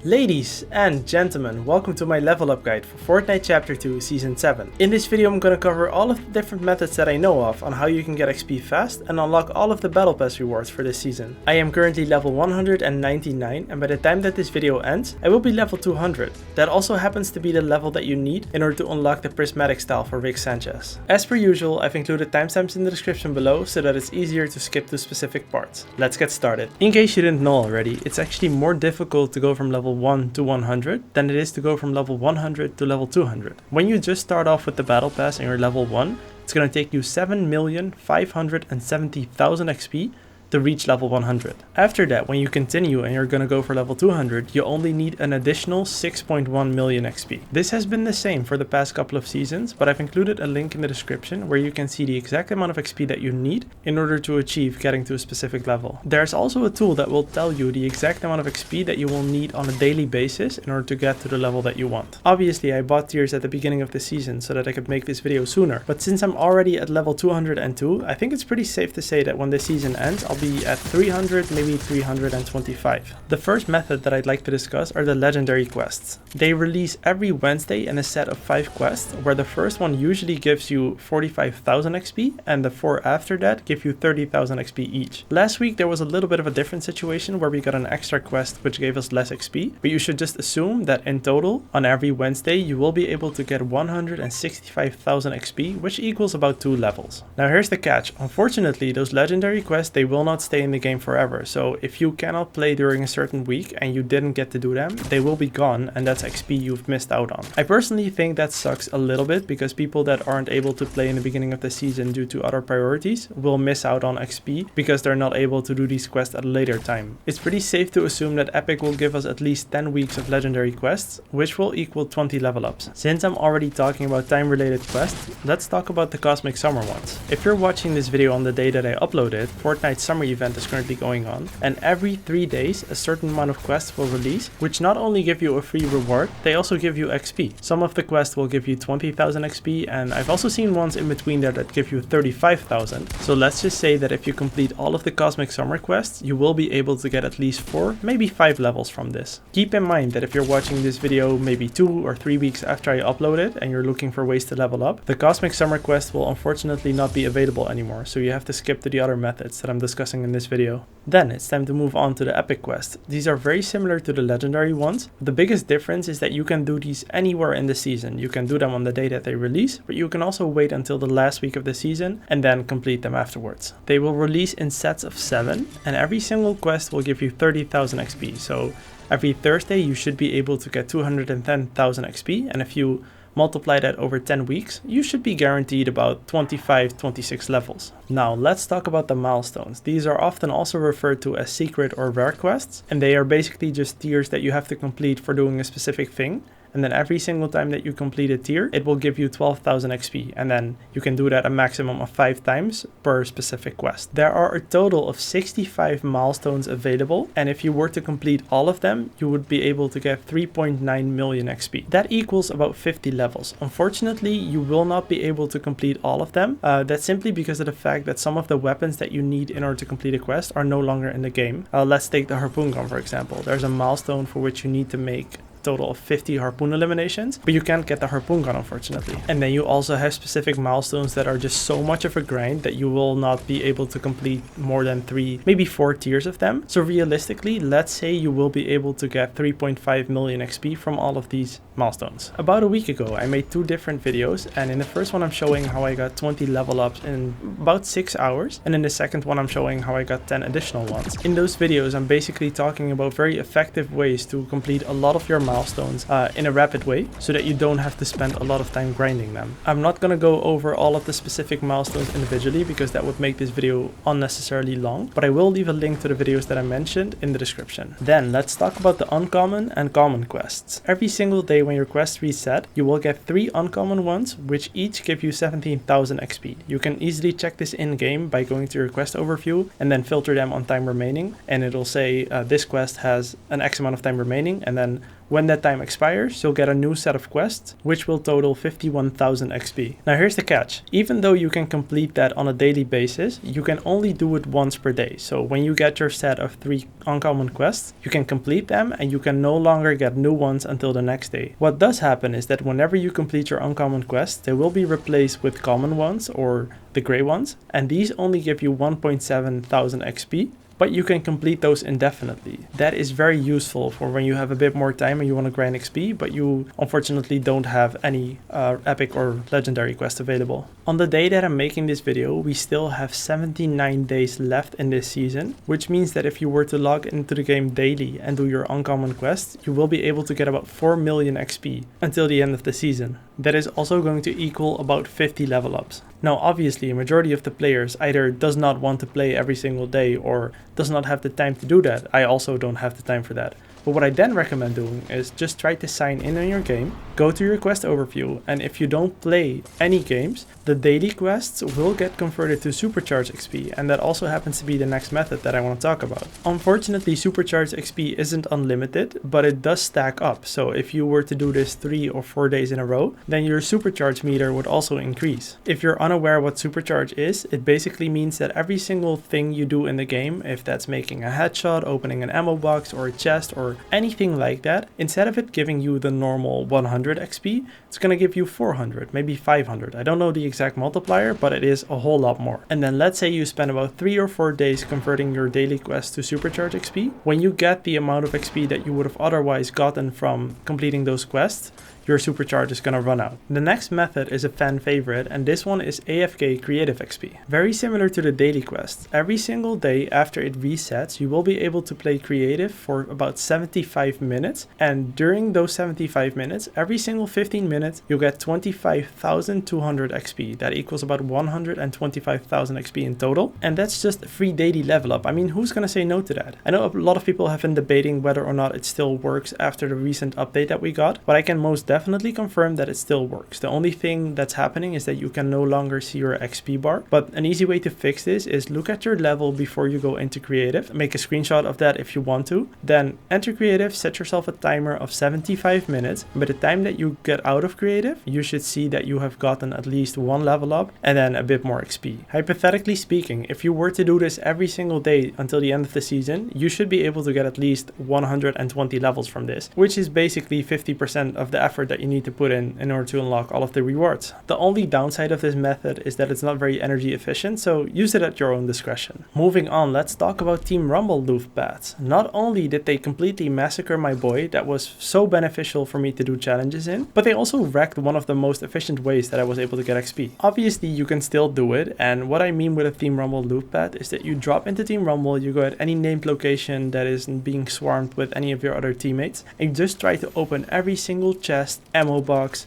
Ladies and gentlemen, welcome to my level up guide for Fortnite Chapter 2 Season 7. In this video I'm gonna cover all of the different methods that I know of on how you can get XP fast and unlock all of the Battle Pass rewards for this season. I am currently level 199 and by the time that this video ends, I will be level 200. That also happens to be the level that you need in order to unlock the Prismatic style for Sanchez. As per usual, I've included timestamps in the description below so that it's easier to skip to specific parts. Let's get started. In case you didn't know already, it's actually more difficult to go from level 1 to 100 than it is to go from level 100 to level 200. When you just start off with the battle pass and you're level 1, it's going to take you 7,570,000 XP to reach level 100. After that, when you continue and you're gonna go for level 200, you only need an additional 6.1 million XP. This has been the same for the past couple of seasons, but I've included a link in the description where you can see the exact amount of XP that you need in order to achieve getting to a specific level. There's also a tool that will tell you the exact amount of XP that you will need on a daily basis in order to get to the level that you want. Obviously, I bought tiers at the beginning of the season so that I could make this video sooner, but since I'm already at level 202, I think it's pretty safe to say that when the season ends, I'll be at 300, maybe 325. The first method that I'd like to discuss are the legendary quests. They release every Wednesday in a set of 5 quests, where the first one usually gives you 45,000 XP and the 4 after that give you 30,000 XP each. Last week there was a little bit of a different situation where we got an extra quest which gave us less XP, but you should just assume that in total on every Wednesday you will be able to get 165,000 XP, which equals about 2 levels. Now here's the catch. Unfortunately, those legendary quests, they will not stay in the game forever, so if you cannot play during a certain week and you didn't get to do them, they will be gone and that's XP you've missed out on. I personally think that sucks a little bit because people that aren't able to play in the beginning of the season due to other priorities will miss out on XP because they're not able to do these quests at a later time. It's pretty safe to assume that Epic will give us at least 10 weeks of legendary quests, which will equal 20 level ups. Since I'm already talking about time related quests, let's talk about the Cosmic Summer ones. If you're watching this video on the day that I uploaded, Fortnite Summer event is currently going on, and every 3 days a certain amount of quests will release, which not only give you a free reward, they also give you XP. Some of the quests will give you 20,000 XP, and I've also seen ones in between there that give you 35,000. So let's just say that if you complete all of the Cosmic Summer quests, you will be able to get at least 4, maybe 5 levels from this. Keep in mind that if you're watching this video maybe 2 or 3 weeks after I upload it and you're looking for ways to level up, the Cosmic Summer quest will unfortunately not be available anymore, so you have to skip to the other methods that I'm discussing in this video. Then it's time to move on to the epic quests. These are very similar to the legendary ones. The biggest difference is that you can do these anywhere in the season. You can do them on the day that they release, but you can also wait until the last week of the season and then complete them afterwards. They will release in sets of 7 and every single quest will give you 30,000 XP. So every Thursday you should be able to get 210,000 XP, and if you multiply that over 10 weeks, you should be guaranteed about 25-26 levels. Now let's talk about the milestones. These are often also referred to as secret or rare quests, and they are basically just tiers that you have to complete for doing a specific thing. And then every single time that you complete a tier, it will give you 12,000 XP. And then you can do that a maximum of 5 times per specific quest. There are a total of 65 milestones available. And if you were to complete all of them, you would be able to get 3.9 million XP. That equals about 50 levels. Unfortunately, you will not be able to complete all of them. That's simply because of the fact that some of the weapons that you need in order to complete a quest are no longer in the game. Let's take the harpoon gun for example. There's a milestone for which you need to make total of 50 harpoon eliminations, but you can't get the harpoon gun unfortunately. And then you also have specific milestones that are just so much of a grind that you will not be able to complete more than 3, maybe 4 tiers of them. So realistically, let's say you will be able to get 3.5 million XP from all of these milestones. About a week ago I made 2 different videos, and in the first one I'm showing how I got 20 level ups in about 6 hours, and in the second one I'm showing how I got 10 additional ones. In those videos I'm basically talking about very effective ways to complete a lot of your milestones in a rapid way so that you don't have to spend a lot of time grinding them. I'm not gonna go over all of the specific milestones individually because that would make this video unnecessarily long, but I will leave a link to the videos that I mentioned in the description. Then let's talk about the uncommon and common quests. Every single day when your quests reset, you will get 3 uncommon ones which each give you 17,000 XP. You can easily check this in game by going to your quest overview and then filter them on time remaining, and it'll say this quest has an X amount of time remaining, and then when When that time expires, you'll get a new set of quests, which will total 51,000 XP. Now here's the catch. Even though you can complete that on a daily basis, you can only do it once per day. So when you get your set of 3 uncommon quests, you can complete them and you can no longer get new ones until the next day. What does happen is that whenever you complete your uncommon quests, they will be replaced with common ones or the gray ones, and these only give you 1.7 thousand XP, but you can complete those indefinitely. That is very useful for when you have a bit more time and you want to grind XP, but you unfortunately don't have any epic or legendary quests available. On the day that I'm making this video, we still have 79 days left in this season, which means that if you were to log into the game daily and do your uncommon quests, you will be able to get about 4 million XP until the end of the season. That is also going to equal about 50 level ups. Now obviously a majority of the players either does not want to play every single day or does not have the time to do that. I also don't have the time for that. But what I then recommend doing is just try to sign in on your game, go to your quest overview, and if you don't play any games, the daily quests will get converted to Supercharged XP, and that also happens to be the next method that I want to talk about. Unfortunately, Supercharged XP isn't unlimited, but it does stack up. So if you were to do this 3 or 4 days in a row, then your Supercharge meter would also increase. If you're unaware what Supercharge is, it basically means that every single thing you do in the game, if that's making a headshot, opening an ammo box or a chest or anything like that, instead of it giving you the normal 100 XP, it's gonna give you 400, maybe 500. I don't know the exact multiplier, but it is a whole lot more. And then let's say you spend about 3 or 4 days converting your daily quest to Supercharge XP. When you get the amount of XP that you would have otherwise gotten from completing those quests, your Supercharge is gonna run out. The next method is a fan favorite, and this one is AFK Creative XP. Very similar to the daily quest. Every single day after it resets, you will be able to play creative for about 75 minutes, and during those 75 minutes, every single 15 minutes, you'll get 25,200 XP. That equals about 125,000 XP in total, and that's just a free daily level up. I mean, who's gonna say no to that? I know a lot of people have been debating whether or not it still works after the recent update that we got, but I can most definitely confirm that it still works. The only thing that's happening is that you can no longer see your XP bar, but an easy way to fix this is look at your level before you go into creative, make a screenshot of that if you want to, then enter creative, set yourself a timer of 75 minutes. By the time that you get out of creative, you should see that you have gotten at least 1 level up and then a bit more XP. Hypothetically speaking, if you were to do this every single day until the end of the season, you should be able to get at least 120 levels from this, which is basically 50% of the effort that you need to put in order to unlock all of the rewards. The only downside of this method is that it's not very energy efficient, so use it at your own discretion. Moving on, let's talk about Team Rumble loot paths. Not only did they completely massacre my boy that was so beneficial for me to do challenges in, but they also wrecked one of the most efficient ways that I was able to get XP. Obviously you can still do it, and what I mean with a Team Rumble loot path is that you drop into Team Rumble, you go at any named location that isn't being swarmed with any of your other teammates, and you just try to open every single chest, ammo box,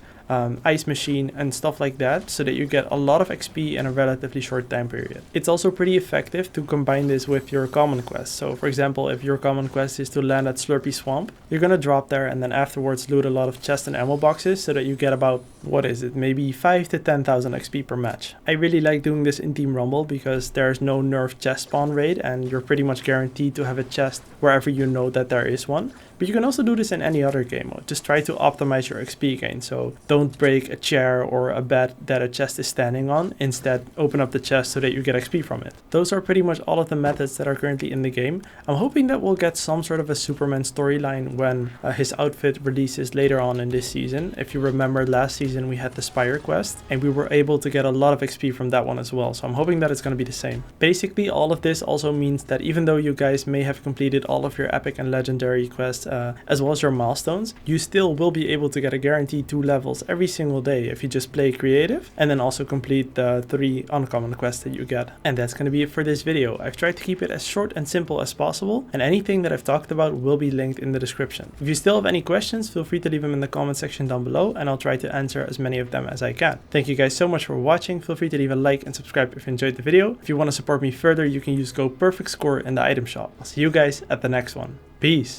ice machine and stuff like that, so that you get a lot of XP in a relatively short time period. It's also pretty effective to combine this with your common quest. So for example, if your common quest is to land at Slurpy Swamp, you're gonna drop there and then afterwards loot a lot of chest and ammo boxes so that you get about, what is it, maybe 5 to 10,000 XP per match. I really like doing this in Team Rumble because there's no nerf chest spawn rate and you're pretty much guaranteed to have a chest wherever you know that there is one. But you can also do this in any other game mode. Just try to optimize your XP gain. So don't break a chair or a bed that a chest is standing on. Instead, open up the chest so that you get XP from it. Those are pretty much all of the methods that are currently in the game. I'm hoping that we'll get some sort of a Superman storyline when his outfit releases later on in this season. If you remember, last season we had the Spire quest and we were able to get a lot of XP from that one as well. So I'm hoping that it's going to be the same. Basically, all of this also means that even though you guys may have completed all of your epic and legendary quests as well as your milestones, you still will be able to get a guaranteed 2 levels every single day if you just play creative and then also complete the 3 uncommon quests that you get. And that's going to be it for this video. I've tried to keep it as short and simple as possible, and anything that I've talked about will be linked in the description. If you still have any questions, feel free to leave them in the comment section down below and I'll try to answer as many of them as I can. Thank you guys so much for watching. Feel free to leave a like and subscribe if you enjoyed the video. If you want to support me further, you can use code PerfectScore in the item shop. I'll see you guys at the next one. Peace!